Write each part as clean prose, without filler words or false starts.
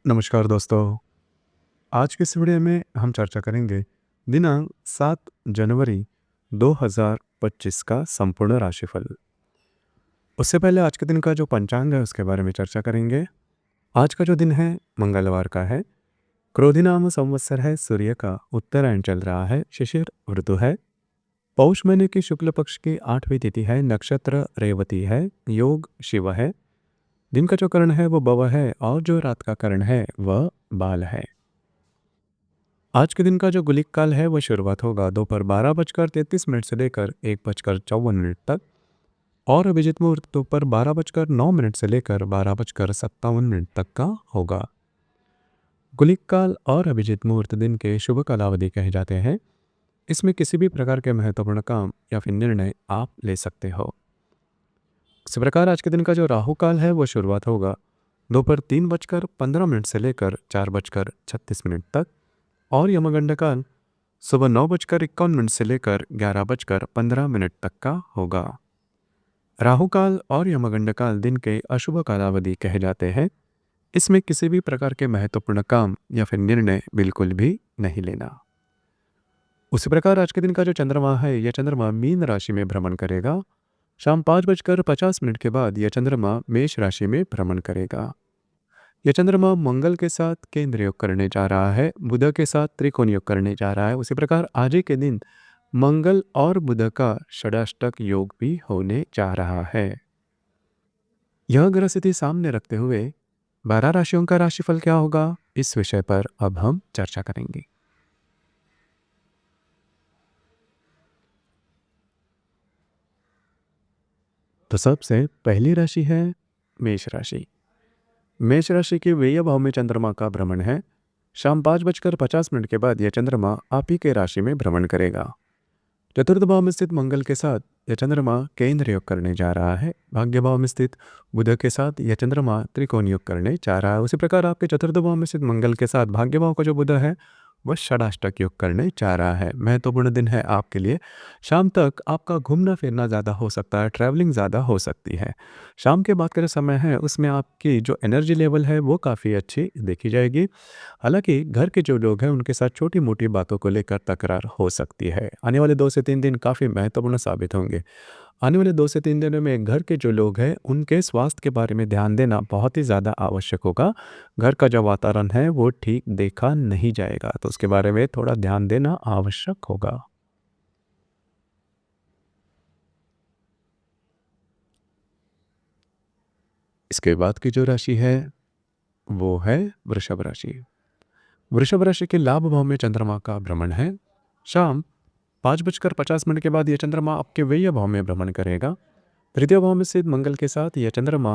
नमस्कार दोस्तों। आज के इस वीडियो में हम चर्चा करेंगे दिनांक 7 जनवरी 2025 का संपूर्ण राशिफल। उससे पहले आज के दिन का जो पंचांग है उसके बारे में चर्चा करेंगे। आज का जो दिन है मंगलवार का है। क्रोधिनाम संवत्सर है, सूर्य का उत्तरायण चल रहा है, शिशिर ऋतु है। पौष महीने की शुक्ल पक्ष की 8वीं तिथि है, नक्षत्र रेवती है, योग शिव है। दिन का जो करण है वो बव है और जो रात का करण है वह बाल है। आज के दिन का जो गुलिक काल है वह शुरुआत होगा दोपहर 12:33 से लेकर 1:54 तक और अभिजित मुहूर्त दोपहर 12:09 से लेकर 12:57 तक का होगा। गुलिक काल और अभिजित मुहूर्त दिन के शुभ कालावधि कहे जाते हैं। इसमें किसी भी प्रकार के महत्वपूर्ण काम या फिर निर्णय आप ले सकते हो। इसी प्रकार आज के दिन का जो राहु काल है वह शुरुआत होगा दोपहर 3:15 से लेकर 4:36 तक और यमगंड काल सुबह 9:51 से लेकर 11:15 तक का होगा। राहु काल और यमगंड काल दिन के अशुभ कालावधि कहे जाते हैं। इसमें किसी भी प्रकार के महत्वपूर्ण काम या फिर निर्णय बिल्कुल भी नहीं लेना। उसी प्रकार आज के दिन का जो चंद्रमा है यह चंद्रमा मीन राशि में भ्रमण करेगा। शाम 5:50 के बाद यह चंद्रमा मेष राशि में भ्रमण करेगा। यह चंद्रमा मंगल के साथ केंद्र योग करने जा रहा है, बुध के साथ त्रिकोण योग करने जा रहा है। उसी प्रकार आज ही के दिन मंगल और बुध का षडाष्टक योग भी होने जा रहा है। यह ग्रह स्थिति सामने रखते हुए 12 राशियों का राशिफल क्या होगा, इस विषय पर अब हम चर्चा करेंगे। तो सबसे पहली राशि है मेष राशि। मेष राशि के व्यय भाव में चंद्रमा का भ्रमण है। शाम 5:50 के बाद यह चंद्रमा आप ही के राशि में भ्रमण करेगा। चतुर्थ भाव में स्थित मंगल के साथ यह चंद्रमा केंद्र योग करने जा रहा है। भाग्य भाव में स्थित बुध के साथ यह चंद्रमा त्रिकोण योग करने जा रहा है। उसी प्रकार आपके चतुर्थ भाव में स्थित मंगल के साथ भाग्य भाव का जो बुध है वह षडाष्टक योग करने जा रहा है। महत्वपूर्ण दिन है आपके लिए। शाम तक आपका घूमना फिरना ज़्यादा हो सकता है, ट्रैवलिंग ज़्यादा हो सकती है। शाम के बाद का जो समय है उसमें आपकी जो एनर्जी लेवल है वो काफ़ी अच्छी देखी जाएगी। हालांकि घर के जो लोग हैं उनके साथ छोटी मोटी बातों को लेकर तकरार हो सकती है। आने वाले 2 से 3 दिन काफ़ी महत्वपूर्ण साबित होंगे। आने वाले 2 से 3 दिनों में घर के जो लोग हैं उनके स्वास्थ्य के बारे में ध्यान देना बहुत ही ज़्यादा आवश्यक होगा। घर का जो वातावरण है वो ठीक देखा नहीं जाएगा, तो उसके बारे में थोड़ा ध्यान देना आवश्यक होगा। इसके बाद की जो राशि है वो है वृषभ राशि। वृषभ राशि के लाभ भाव में चंद्रमा का भ्रमण है। शाम 5:50 के बाद यह चंद्रमा आपके व्यय भाव में भ्रमण करेगा। तृतीय भाव में स्थित मंगल के साथ यह चंद्रमा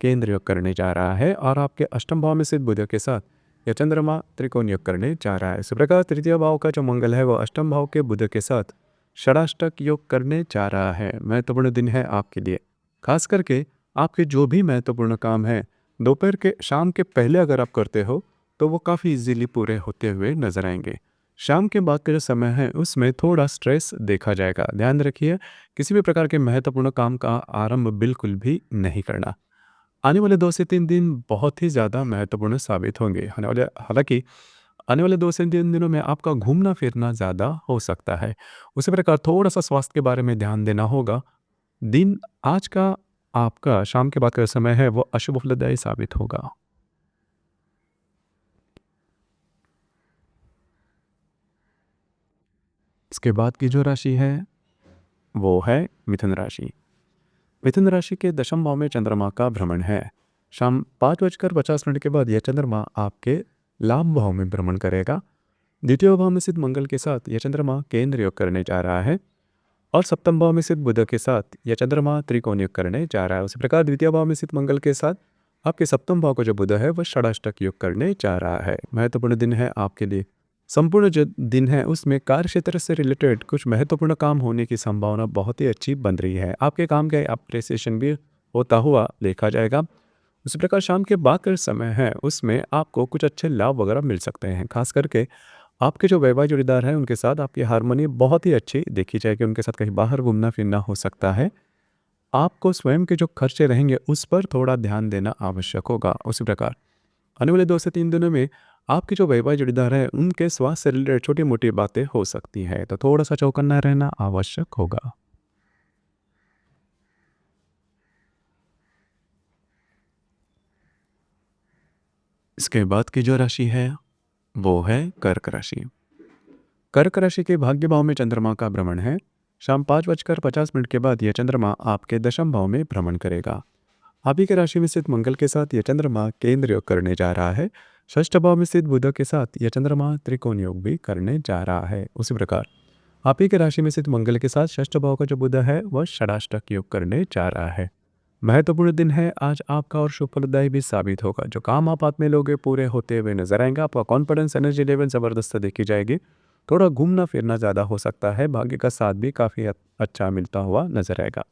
केंद्र योग करने जा रहा है और आपके अष्टम भाव में स्थित बुध के साथ यह चंद्रमा त्रिकोण योग करने जा रहा है। इस प्रकार तृतीय भाव का जो मंगल है वह अष्टम भाव के बुध के साथ षडाष्टक योग करने जा रहा है। महत्वपूर्ण दिन है आपके लिए। खास करके आपके जो भी महत्वपूर्ण काम है दोपहर के शाम के पहले अगर आप करते हो तो वो काफ़ी इजीली पूरे होते हुए नजर आएंगे। शाम के बाद का जो समय है उसमें थोड़ा स्ट्रेस देखा जाएगा। ध्यान रखिए किसी भी प्रकार के महत्वपूर्ण काम का आरंभ बिल्कुल भी नहीं करना। आने वाले 2 से 3 दिन बहुत ही ज़्यादा महत्वपूर्ण साबित होंगे। हालांकि आने वाले 2 से 3 दिनों में आपका घूमना फिरना ज़्यादा हो सकता है। उसी प्रकार थोड़ा सा स्वास्थ्य के बारे में ध्यान देना होगा। दिन आज का आपका शाम के बाद का समय है वो अशुभ फलदायी साबित होगा। इसके बाद की जो राशि है वो है मिथुन राशि। मिथुन राशि के दशम भाव में चंद्रमा का भ्रमण है। शाम 5:50 के बाद यह चंद्रमा आपके लाभ भाव में भ्रमण करेगा। द्वितीय भाव में स्थित मंगल के साथ यह चंद्रमा केंद्र योग करने जा रहा है और सप्तम भाव में स्थित बुध के साथ यह चंद्रमा त्रिकोण योग करने जा रहा है। उसी प्रकार द्वितीय भाव में स्थित मंगल के साथ आपके सप्तम भाव का जो बुध है वह षडाष्टक योग करने जा रहा है। महत्वपूर्ण दिन है आपके लिए। संपूर्ण जो दिन है उसमें कार्य क्षेत्र से रिलेटेड कुछ महत्वपूर्ण काम होने की संभावना बहुत ही अच्छी बन रही है। आपके काम का अप्रिसिएशन भी होता हुआ देखा जाएगा। उसी प्रकार शाम के बाद का समय है उसमें आपको कुछ अच्छे लाभ वगैरह मिल सकते हैं। खास करके आपके जो वैवाहिक जोड़ीदार हैं उनके साथ आपकी हारमोनी बहुत ही अच्छी देखी जाएगी। उनके साथ कहीं बाहर घूमना फिरना हो सकता है। आपको स्वयं के जो खर्चे रहेंगे उस पर थोड़ा ध्यान देना आवश्यक होगा। उसी प्रकार आने वाले 2 से 3 दिनों में आपके जो वैवाहिक जोड़ीदार हैं, उनके स्वास्थ्य से रिलेटेड छोटी-मोटी बातें हो सकती हैं, तो थोड़ा-सा चौकन्ना रहना आवश्यक होगा। इसके बाद की जो राशि है, वो है कर्क राशि। कर्क राशि के भाग्य भाव में चंद्रमा का भ्रमण है। शाम 5:50 के बाद यह चंद्रमा आपके दशम भाव में भ्रमण करेगा। आप ही के राशि में स्थित मंगल के साथ यह चंद्रमा केंद्र योग करने जा रहा है। षष्ठ भाव में स्थित बुध के साथ यह चंद्रमा त्रिकोण योग भी करने जा रहा है। उसी प्रकार आप ही के राशि में स्थित मंगल के साथ षष्ठ भाव का जो बुध है वह षडाष्टक योग करने जा रहा है। महत्वपूर्ण दिन है आज आपका और शुभ फलदायी भी साबित होगा। जो काम आप हाथ में लोगे पूरे होते हुए नजर आएंगे। आपका कॉन्फिडेंस एनर्जी लेवल जबरदस्त देखी जाएगी। थोड़ा घूमना फिरना ज़्यादा हो सकता है। भाग्य का साथ भी काफ़ी अच्छा मिलता हुआ नजर आएगा।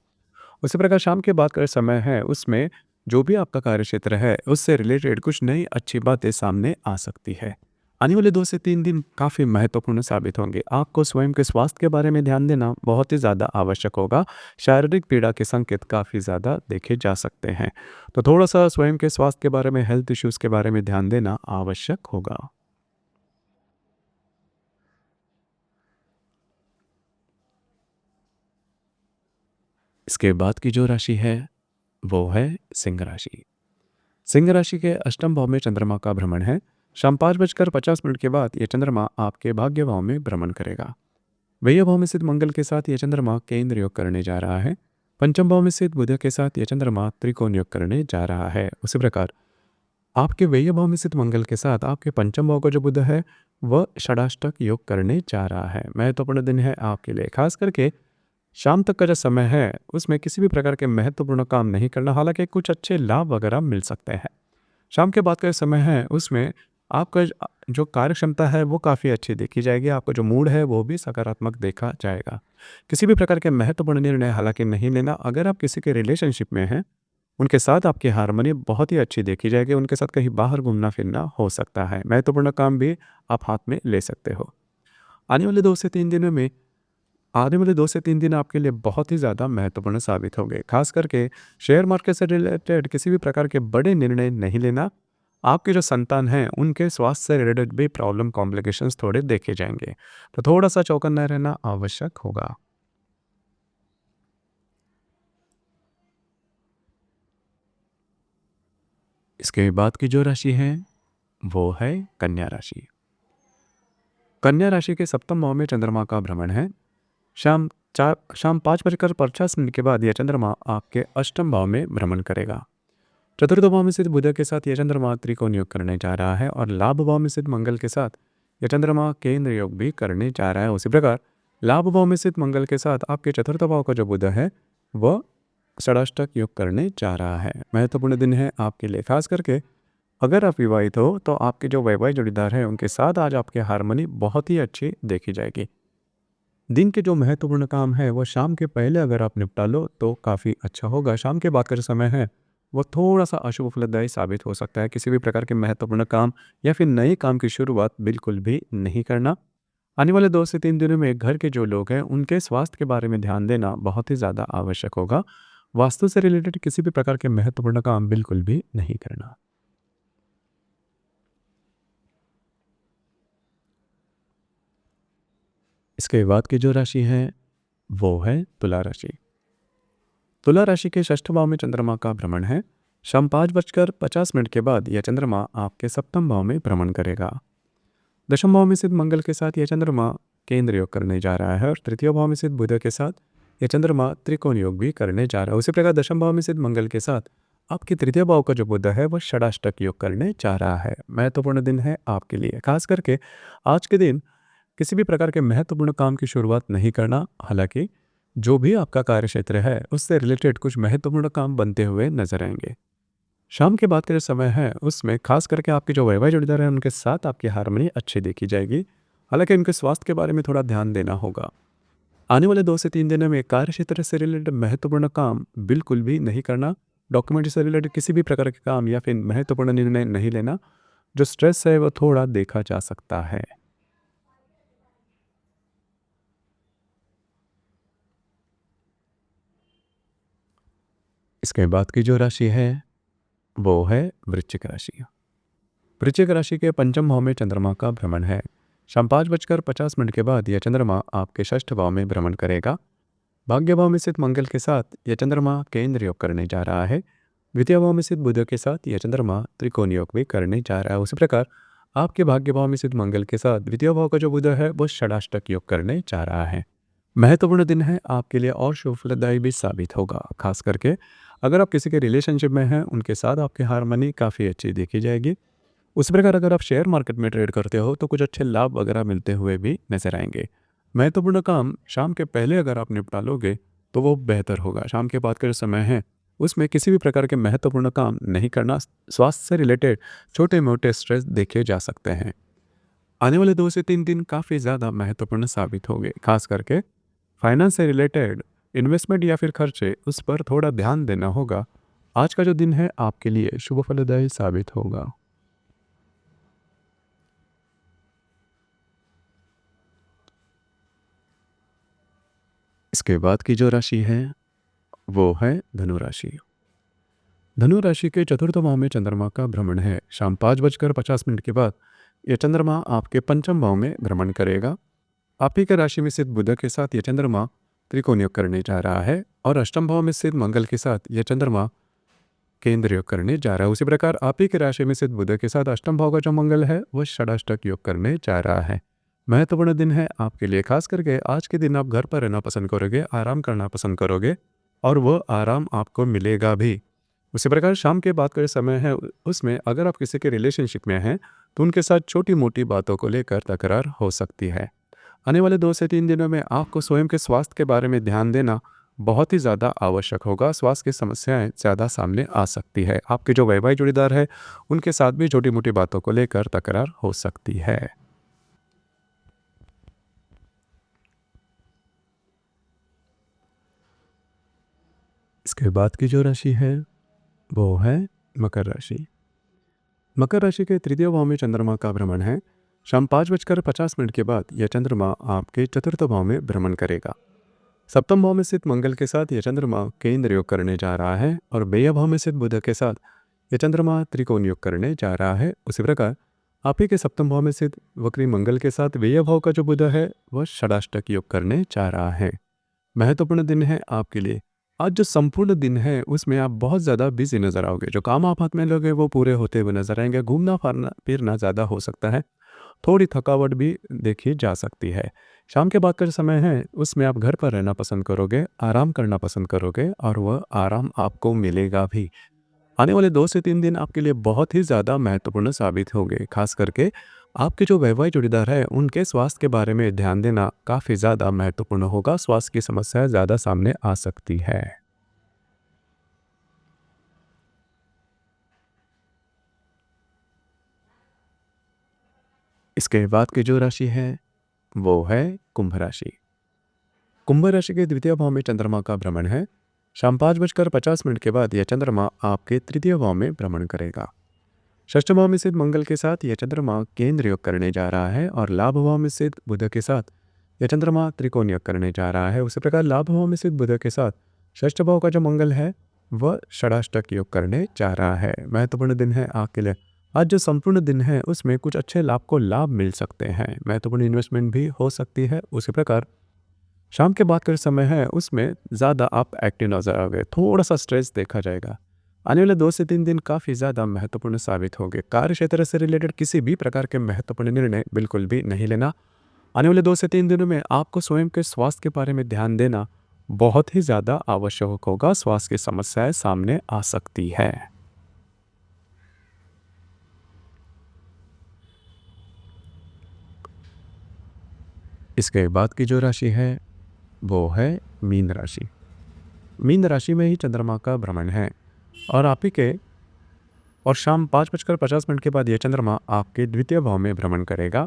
उसी प्रकार शाम के बाद का समय है उसमें जो भी आपका कार्य क्षेत्र है उससे रिलेटेड कुछ नई अच्छी बातें सामने आ सकती है। आने वाले 2 से 3 दिन काफ़ी महत्वपूर्ण साबित होंगे। आपको स्वयं के स्वास्थ्य के बारे में ध्यान देना बहुत ही ज़्यादा आवश्यक होगा। शारीरिक पीड़ा के संकेत काफ़ी ज़्यादा देखे जा सकते हैं, तो थोड़ा सा स्वयं के स्वास्थ्य के बारे में, हेल्थ इश्यूज़ के बारे में ध्यान देना आवश्यक होगा। इसके बाद की जो राशि है वो है सिंह राशि। सिंह राशि के अष्टम भाव में चंद्रमा का भ्रमण है। शाम 5:50 के बाद यह चंद्रमा आपके भाग्य भाव में भ्रमण करेगा। व्यय भाव में स्थित मंगल के साथ यह चंद्रमा केंद्र योग करने जा रहा है। पंचम भाव में स्थित बुध के साथ यह चंद्रमा त्रिकोण योग करने जा रहा है। उसी प्रकार आपके व्यय भाव में स्थित मंगल के साथ आपके पंचम भाव का जो बुध है वह षडाष्टक योग करने जा रहा है। महत्वपूर्ण दिन है आपके लिए। खास करके शाम तक का जो समय है उसमें किसी भी प्रकार के महत्वपूर्ण काम नहीं करना। हालांकि कुछ अच्छे लाभ वगैरह मिल सकते हैं। शाम के बाद का जो समय है उसमें आपका जो कार्य क्षमता है वो काफ़ी अच्छी देखी जाएगी। आपका जो मूड है वो भी सकारात्मक देखा जाएगा। किसी भी प्रकार के महत्वपूर्ण निर्णय हालांकि नहीं लेना। अगर आप किसी के रिलेशनशिप में हैं उनके साथ आपकी हारमोनी बहुत ही अच्छी देखी जाएगी। उनके साथ कहीं बाहर घूमना फिरना हो सकता है। महत्वपूर्ण काम भी आप हाथ में ले सकते हो। आने वाले 2 से 3 दिनों में आने वाले 2 से 3 दिन आपके लिए बहुत ही ज़्यादा महत्वपूर्ण साबित होंगे। खास करके शेयर मार्केट से रिलेटेड किसी भी प्रकार के बड़े निर्णय नहीं लेना। आपके जो संतान हैं उनके स्वास्थ्य से रिलेटेड भी प्रॉब्लम कॉम्प्लिकेशंस थोड़े देखे जाएंगे, तो थोड़ा सा चौकन्ना रहना आवश्यक होगा। इसके बाद की जो राशि है वो है कन्या राशि। कन्या राशि के सप्तम भाव में चंद्रमा का भ्रमण है। शाम 5:50 के बाद यह चंद्रमा आपके अष्टम भाव में भ्रमण करेगा। चतुर्थ भाव में स्थित बुध के साथ यह चंद्रमा त्रिकोण योग करने जा रहा है और लाभ भाव में स्थित मंगल के साथ यह चंद्रमा केंद्र योग भी करने जा रहा है। उसी प्रकार लाभ भाव में स्थित मंगल के साथ आपके चतुर्थ भाव का जो बुध है वह षडाष्टक योग करने जा रहा है। महत्वपूर्ण दिन है आपके लिए। खास करके अगर आप विवाहित हो तो आपके जो वैवाहिक जोड़ीदार हैं उनके साथ आज आपकी हारमोनी बहुत ही अच्छी देखी जाएगी। दिन के जो महत्वपूर्ण काम है वह शाम के पहले अगर आप निपटा लो तो काफ़ी अच्छा होगा। शाम के बाद का जो समय है वो थोड़ा सा अशुभ फलदायी साबित हो सकता है। किसी भी प्रकार के महत्वपूर्ण काम या फिर नए काम की शुरुआत बिल्कुल भी नहीं करना। आने वाले 2 से 3 दिनों में घर के जो लोग हैं उनके स्वास्थ्य के बारे में ध्यान देना बहुत ही ज़्यादा आवश्यक होगा। वास्तु से रिलेटेड किसी भी प्रकार के महत्वपूर्ण काम बिल्कुल भी नहीं करना। इसके बाद की जो राशि है वो है तुला राशि। तुला राशि के षष्ठ भाव में चंद्रमा का भ्रमण है। शाम 5:50 के बाद यह चंद्रमा आपके सप्तम भाव में भ्रमण करेगा। दशम भाव में स्थित मंगल के साथ यह चंद्रमा केंद्र योग करने जा रहा है और तृतीय भाव में स्थित बुध के साथ यह चंद्रमा त्रिकोण योग भी करने जा रहा है। उसी प्रकार दशम भाव में स्थित मंगल के साथ आपके तृतीय भाव का जो बुध है वह षडाष्टक योग करने जा रहा है। महत्वपूर्ण दिन है आपके लिए। खास करके आज के दिन किसी भी प्रकार के महत्वपूर्ण काम की शुरुआत नहीं करना। हालांकि जो भी आपका कार्य क्षेत्र है उससे रिलेटेड कुछ महत्वपूर्ण काम बनते हुए नजर आएंगे। शाम के बाद का जो समय है उसमें खास करके आपके जो वैवाहिक जोड़ीदार हैं उनके साथ आपकी हारमोनी अच्छी देखी जाएगी। हालांकि उनके स्वास्थ्य के बारे में थोड़ा ध्यान देना होगा। आने वाले 2 से 3 दिनों में कार्य क्षेत्र से रिलेटेड महत्वपूर्ण काम बिल्कुल भी नहीं करना। डॉक्यूमेंट से रिलेटेड किसी भी प्रकार के काम या फिर महत्वपूर्ण निर्णय नहीं लेना। जो स्ट्रेस है वो थोड़ा देखा जा सकता है। इसके बाद की जो राशि है वो है वृश्चिक राशि। वृश्चिक राशि के पंचम भाव में चंद्रमा का भ्रमण है। शाम 5:50 के बाद यह चंद्रमा आपके षष्ठ भाव में भ्रमण करेगा। भाग्य भाव में स्थित मंगल के साथ यह चंद्रमा केंद्र योग करने जा रहा है। द्वितीय भाव में स्थित बुध के साथ यह चंद्रमा त्रिकोण योग भी करने जा रहा है। उसी प्रकार आपके भाग्य भाव में स्थित मंगल के साथ द्वितीय भाव का जो बुध है वो षडाष्टक योग करने जा रहा है। महत्वपूर्ण दिन है, आपके लिए और शुभ फलदायी भी साबित होगा। खास करके अगर आप किसी के रिलेशनशिप में हैं, उनके साथ आपकी हार्मनी काफ़ी अच्छी देखी जाएगी। उसी प्रकार अगर आप शेयर मार्केट में ट्रेड करते हो तो कुछ अच्छे लाभ वगैरह मिलते हुए भी नजर आएंगे। महत्वपूर्ण काम शाम के पहले अगर आप निपटा लोगे तो वो बेहतर होगा। शाम के बाद का जो समय है उसमें किसी भी प्रकार के महत्वपूर्ण काम नहीं करना। स्वास्थ्य से रिलेटेड छोटे मोटे स्ट्रेस देखे जा सकते हैं। आने वाले 2 से 3 दिन काफ़ी ज़्यादा महत्वपूर्ण साबित होंगे। खास करके फाइनेंस से रिलेटेड इन्वेस्टमेंट या फिर खर्चे, उस पर थोड़ा ध्यान देना होगा। आज का जो दिन है आपके लिए शुभ फलदायी साबित होगा। इसके बाद की जो राशि है वो है धनु राशि। धनु राशि के चतुर्थ भाव में चंद्रमा का भ्रमण है। शाम 5:50 के बाद यह चंद्रमा आपके पंचम भाव में भ्रमण करेगा। आप ही के राशि में स्थित बुध के साथ यह चंद्रमा त्रिकोण योग करने जा रहा है और अष्टम भाव में स्थित मंगल के साथ यह चंद्रमा केंद्र योग करने जा रहा है। उसी प्रकार आप ही के राशि में स्थित बुध के साथ अष्टम भाव का जो मंगल है वह षडाष्टक योग करने जा रहा है। महत्वपूर्ण दिन है आपके लिए। खास करके आज के दिन आप घर पर रहना पसंद करोगे, आराम करना पसंद करोगे और वह आराम आपको मिलेगा भी। उसी प्रकार शाम के बाद का जो समय है उसमें अगर आप किसी के रिलेशनशिप में हैं तो उनके साथ छोटी मोटी बातों को लेकर तकरार हो सकती है। आने वाले 2 से 3 दिनों में आपको स्वयं के स्वास्थ्य के बारे में ध्यान देना बहुत ही ज़्यादा आवश्यक होगा। स्वास्थ्य की समस्याएं ज़्यादा सामने आ सकती है। आपके जो वैवाहिक जोड़ीदार है उनके साथ भी छोटी मोटी बातों को लेकर तकरार हो सकती है। इसके बाद की जो राशि है वो है मकर राशि। मकर राशि के तृतीय भाव में चंद्रमा का भ्रमण है। शाम 5:50 के बाद यह चंद्रमा आपके चतुर्थ भाव में भ्रमण करेगा। सप्तम भाव में स्थित मंगल के साथ यह चंद्रमा केंद्र योग करने जा रहा है और व्यय भाव में स्थित बुध के साथ यह चंद्रमा त्रिकोण योग करने जा रहा है। उसी प्रकार आप ही के सप्तम भाव में स्थित वक्री मंगल के साथ व्यय भाव का जो बुध है वह षडाष्टक योग करने जा रहा है। महत्वपूर्ण दिन है आपके लिए। आज जो संपूर्ण दिन है उसमें आप बहुत ज़्यादा बिजी नजर आओगे। जो काम आप हाथ में लोगे वो पूरे होते हुए नजर आएंगे। घूमना फिरना ज़्यादा हो सकता है। थोड़ी थकावट भी देखी जा सकती है। शाम के बाद का जो समय है उसमें आप घर पर रहना पसंद करोगे, आराम करना पसंद करोगे और वह आराम आपको मिलेगा भी। आने वाले 2 से 3 दिन आपके लिए बहुत ही ज़्यादा महत्वपूर्ण साबित होंगे। खास करके आपके जो वैवाहिक जोड़ीदार है उनके स्वास्थ्य के बारे में ध्यान देना काफ़ी ज़्यादा महत्वपूर्ण होगा। स्वास्थ्य की समस्याएं ज़्यादा सामने आ सकती है। इसके बाद की जो राशि है वो है कुंभ राशि। कुंभ राशि के द्वितीय भाव में चंद्रमा का भ्रमण है। शाम 5:50 के बाद यह चंद्रमा आपके तृतीय भाव में भ्रमण करेगा। षष्ठ भाव में स्थित मंगल के साथ यह चंद्रमा केंद्र योग करने जा रहा है और लाभ भाव में स्थित बुध के साथ यह चंद्रमा त्रिकोण योग करने जा रहा है। उसी प्रकार लाभ भाव में स्थित बुध के साथ षष्ठ भाव का जो मंगल है वह षडाष्टक योग करने जा रहा है। महत्वपूर्ण दिन है आपके लिए। आज जो संपूर्ण दिन है उसमें कुछ अच्छे लाभ मिल सकते हैं। महत्वपूर्ण इन्वेस्टमेंट भी हो सकती है। उसी प्रकार शाम के बाद का समय है उसमें ज़्यादा आप एक्टिव नजर आओगे। थोड़ा सा स्ट्रेस देखा जाएगा। आने वाले 2 से 3 दिन काफ़ी ज़्यादा महत्वपूर्ण साबित होंगे। कार्य क्षेत्र से रिलेटेड किसी भी प्रकार के महत्वपूर्ण निर्णय बिल्कुल भी नहीं लेना। आने वाले 2 से 3 दिनों में आपको स्वयं के स्वास्थ्य के बारे में ध्यान देना बहुत ही ज़्यादा आवश्यक होगा। स्वास्थ्य की समस्याएं सामने आ सकती है। इसके बाद की जो राशि है वो है मीन राशि। मीन राशि में ही चंद्रमा का भ्रमण है और आप ही के और शाम 5:50 के बाद यह चंद्रमा आपके द्वितीय भाव में भ्रमण करेगा।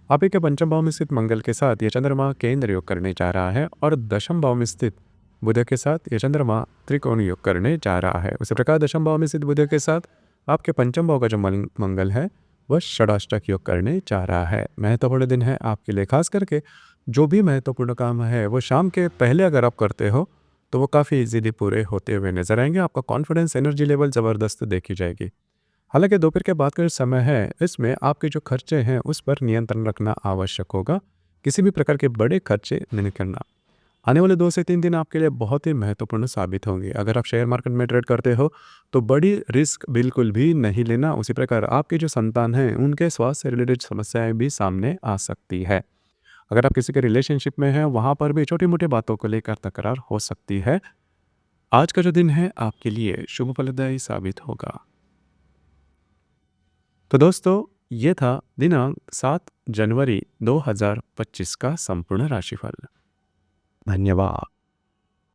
आप ही के पंचम भाव में स्थित मंगल के साथ यह चंद्रमा केंद्र योग करने जा रहा है और दशम भाव में स्थित बुध के साथ यह चंद्रमा त्रिकोण योग करने जा रहा है। उसी प्रकार दशम भाव में स्थित बुध के साथ आपके पंचम भाव का जो मंगल है वह षडाष्टक योग करने जा रहा है। महत्वपूर्ण दिन है आपके लिए। खास करके जो भी महत्वपूर्ण काम है वो शाम के पहले अगर आप करते हो तो वो काफ़ी इजीली पूरे होते हुए नजर आएंगे। आपका कॉन्फिडेंस, एनर्जी लेवल ज़बरदस्त देखी जाएगी। हालांकि दोपहर के बाद का जो समय है, इसमें आपके जो खर्चे हैं उस पर नियंत्रण रखना आवश्यक होगा। किसी भी प्रकार के बड़े खर्चे नहीं करना। आने वाले 2 से 3 दिन आपके लिए बहुत ही महत्वपूर्ण साबित होंगे। अगर आप शेयर मार्केट में ट्रेड करते हो, तो बड़ी रिस्क बिल्कुल भी नहीं लेना। उसी प्रकार आपके जो संतान हैं, उनके स्वास्थ्य से रिलेटेड समस्याएँ भी सामने आ सकती है। अगर आप किसी के रिलेशनशिप में हैं, वहाँ पर भी छोटी-मोटी बातों को लेकर तकरार हो सकती है। आज का जो दिन है, आपके लिए शुभ फलदायी साबित होगा। तो दोस्तों, ये था दिनांक 7 जनवरी 2025 का संपूर्ण राशिफल। धन्यवाद।